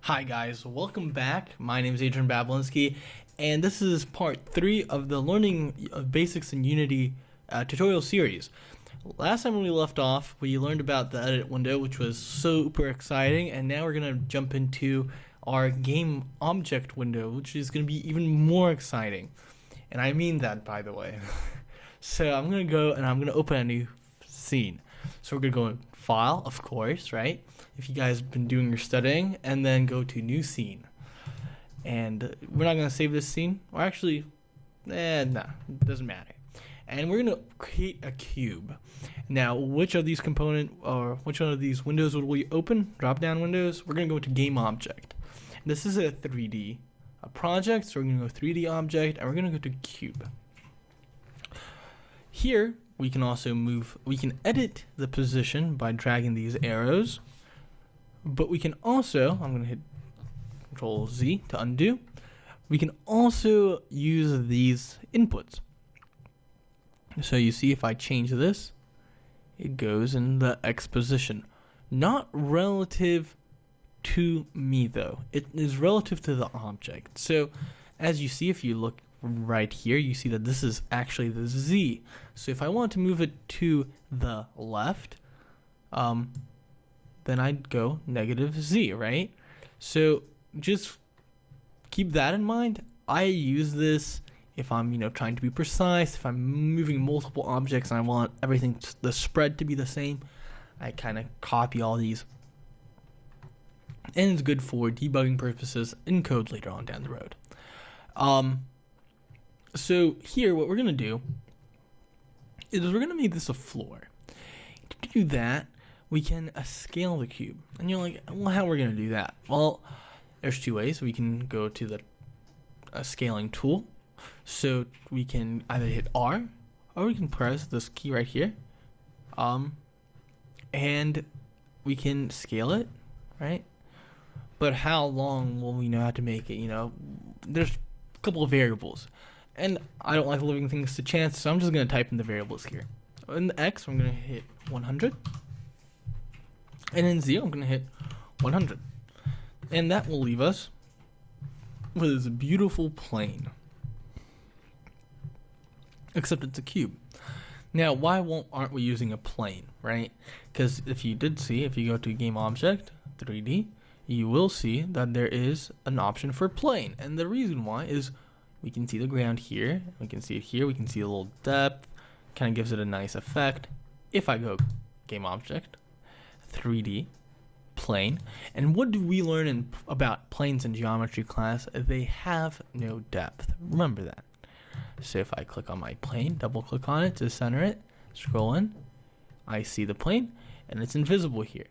Hi guys, welcome back. My name is Adrian Bablinski, and this is part 3 of the Learning of Basics in Unity tutorial series. Last time when we left off, we learned about the edit window, which was super exciting, and now we're going to jump into our game object window, which is going to be even more exciting. And I mean that, by the way. So I'm going to go and I'm going to open a new scene. So we're going to go in File, of course, right? If you guys have been doing your studying, and then go to New Scene. And we're not going to save this scene, or actually, no, it doesn't matter. And we're going to create a cube. Now, which of these which one of these windows will we open? Drop-down windows. We're going to go to Game Object. And this is a 3D project, so we're going to go 3D Object, and we're going to go to Cube. Here, we can also edit the position by dragging these arrows. But we can also, I'm going to hit Control Z to undo. We can also use these inputs. So you see if I change this, it goes in the X position. Not relative to me though. It is relative to the object. So as you see, if you look right here, you see that this is actually the Z. So if I want to move it to the left, then I'd go -Z, right? So just keep that in mind. I use this if I'm, trying to be precise, if I'm moving multiple objects and I want everything, the spread to be the same, I kind of copy all these. And it's good for debugging purposes in code later on down the road. So here, what we're going to do is we're going to make this a floor. To do that, we can scale the cube. And you're like, well, how are we going to do that? Well, there's two ways. We can go to the scaling tool. So we can either hit R, or we can press this key right here. And we can scale it, right? But how long will we know how to make it? There's a couple of variables. And I don't like leaving things to chance, so I'm just going to type in the variables here. In the X, I'm going to hit 100. And in Z, I'm going to hit 100. And that will leave us with this beautiful plane. Except it's a cube. Now, why aren't we using a plane, right? Because if you go to Game Object, 3D, you will see that there is an option for plane. And the reason why is we can see the ground here. We can see it here. We can see a little depth. Kind of gives it a nice effect. If I go Game Object, 3D, plane. And what do we learn about planes in geometry class? They have no depth. Remember that. So if I click on my plane, double click on it to center it, scroll in, I see the plane, and it's invisible here.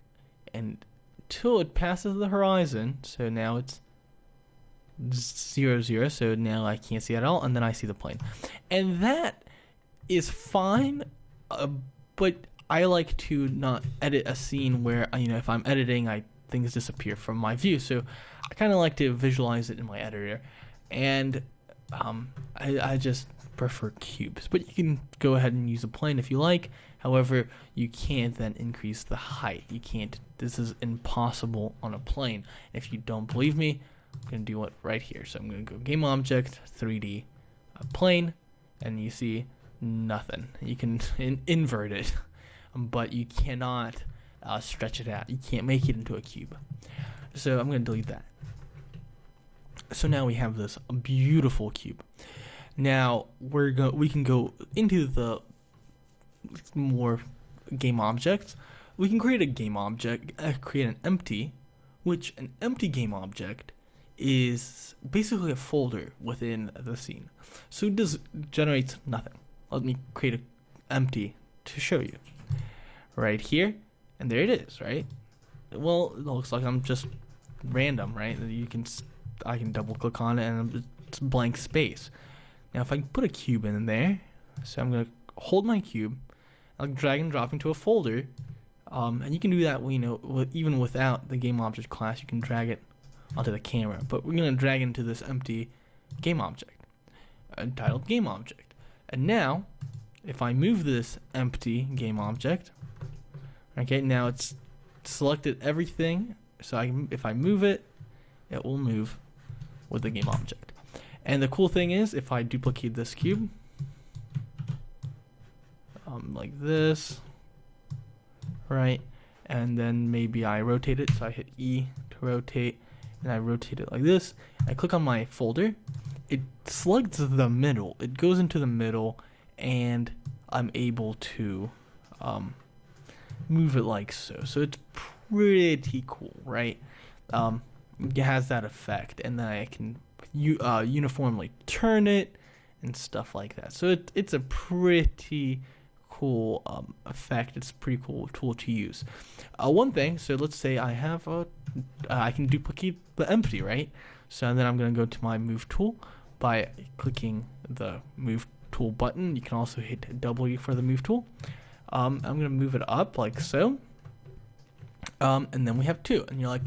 And until it passes the horizon, so now it's 0, 0, so now I can't see it at all, and then I see the plane. And that is fine, but I like to not edit a scene where, if I'm editing, things disappear from my view. So I kind of like to visualize it in my editor. And I just prefer cubes. But you can go ahead and use a plane if you like. However, you can't then increase the height. You can't. This is impossible on a plane. If you don't believe me, I'm going to do it right here. So I'm going to go Game Object, 3D, plane, and you see nothing. You can invert it. But you cannot stretch it out. You can't make it into a cube. So I'm going to delete that. So now we have this beautiful cube. Now we can go into the more game objects. We can create a game object, create an empty, which an empty game object is basically a folder within the scene. So it generates nothing. Let me create an empty to show you. Right here, and there it is, right? Well, it looks like I'm just random, right? I can double click on it and it's blank space. Now if I put a cube in there, so I'm gonna hold my cube, I'll drag and drop into a folder, and you can do that, even without the game object class. You can drag it onto the camera, but we're gonna drag into this empty game object entitled game object. And now, if I move this empty game object, okay, now it's selected everything. So if I move it, it will move with the game object. And the cool thing is, if I duplicate this cube, like this, right? And then maybe I rotate it, so I hit E to rotate, and I rotate it like this. I click on my folder, it selects the middle, it goes into the middle, and I'm able to move it like so. So it's pretty cool, right? It has that effect, and then I can uniformly turn it and stuff like that. So it's a pretty cool effect. It's a pretty cool tool to use. One thing, so let's say I have I can duplicate the empty, right? So then I'm going to go to my move tool by clicking the move tool button. You can also hit W for the move tool. I'm going to move it up like so. And then we have two, and you're like,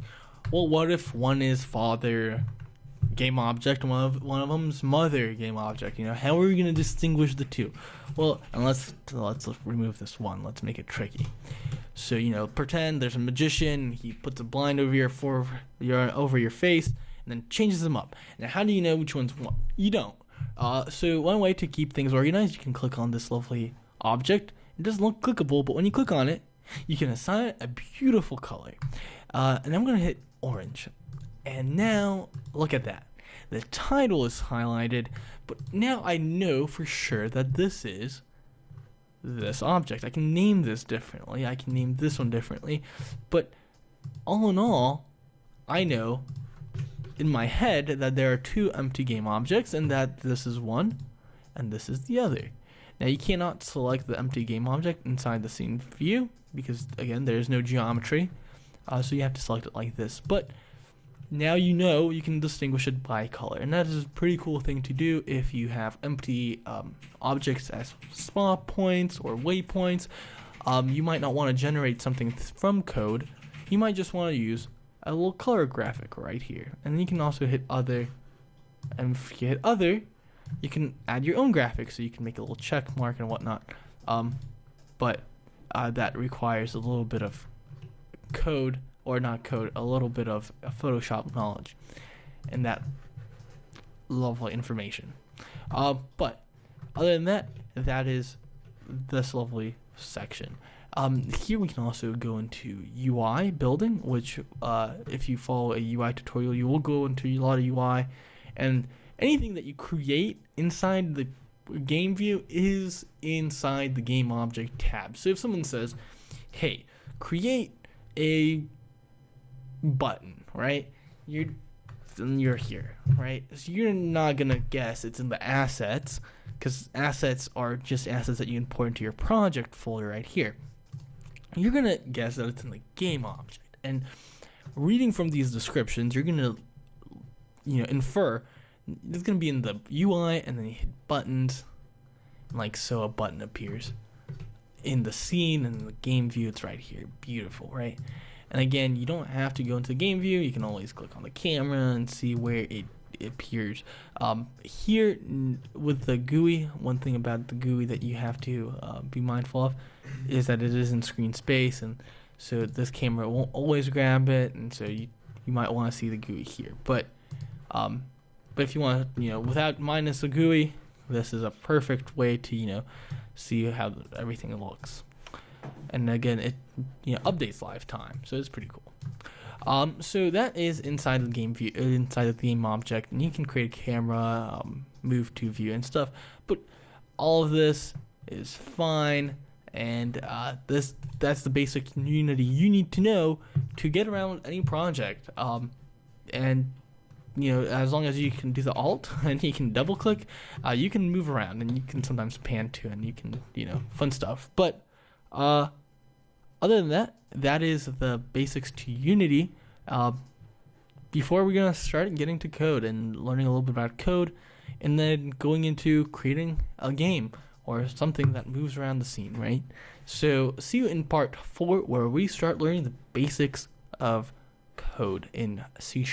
well, what if one is father game object and one of them's mother game object? You know, how are we going to distinguish the two? Well, and let's remove this one. Let's make it tricky. So, you know, pretend there's a magician. He puts a blind over your face and then changes them up. Now, how do you know which one's what? You don't. So one way to keep things organized, you can click on this lovely object. It doesn't look clickable, but when you click on it, you can assign it a beautiful color. And I'm going to hit orange. And now, look at that. The title is highlighted, but now I know for sure that this is this object. I can name this differently. I can name this one differently. But all in all, I know in my head that there are two empty game objects and that this is one and this is the other. Now you cannot select the empty game object inside the scene view because, again, there is no geometry. So you have to select it like this. But now you know you can distinguish it by color, and that is a pretty cool thing to do if you have empty objects as spot points or waypoints. You might not want to generate something from code. You might just want to use a little color graphic right here, and then you can also hit other, and if you hit other, you can add your own graphic, so you can make a little check mark and whatnot. But that requires a little bit of code, or not code, a little bit of Photoshop knowledge and that lovely information. But other than that, that is this lovely section. Here we can also go into UI building, which if you follow a UI tutorial, you will go into a lot of UI, and anything that you create inside the game view is inside the game object tab. So if someone says, hey, create a button, right? You're here, right? So you're not gonna guess it's in the assets, because assets are just assets that you import into your project folder right here. You're gonna guess that it's in the game object, and reading from these descriptions, you're gonna, infer it's gonna be in the UI, and then you hit buttons, and like so, a button appears in the scene, and in the game view, it's right here. Beautiful, right? And again, you don't have to go into the game view. You can always click on the camera and see where it appears. Here with the GUI, one thing about the GUI that you have to be mindful of is that it is in screen space, and so this camera won't always grab it, and so you might want to see the GUI here. But if you want to, without minus the GUI, this is a perfect way to see how everything looks. And again, it updates live time, so it's pretty cool. So that is inside the game view, inside the game object, and you can create a camera, move to view and stuff. But all of this is fine, and that's the basic Unity you need to know to get around any project. And as long as you can do the Alt and you can double click, you can move around, and you can sometimes pan to, and you can fun stuff. But other than that, that is the basics to Unity. Before we're going to start getting to code and learning a little bit about code, and then going into creating a game or something that moves around the scene, right? So see you in part 4, where we start learning the basics of code in C#.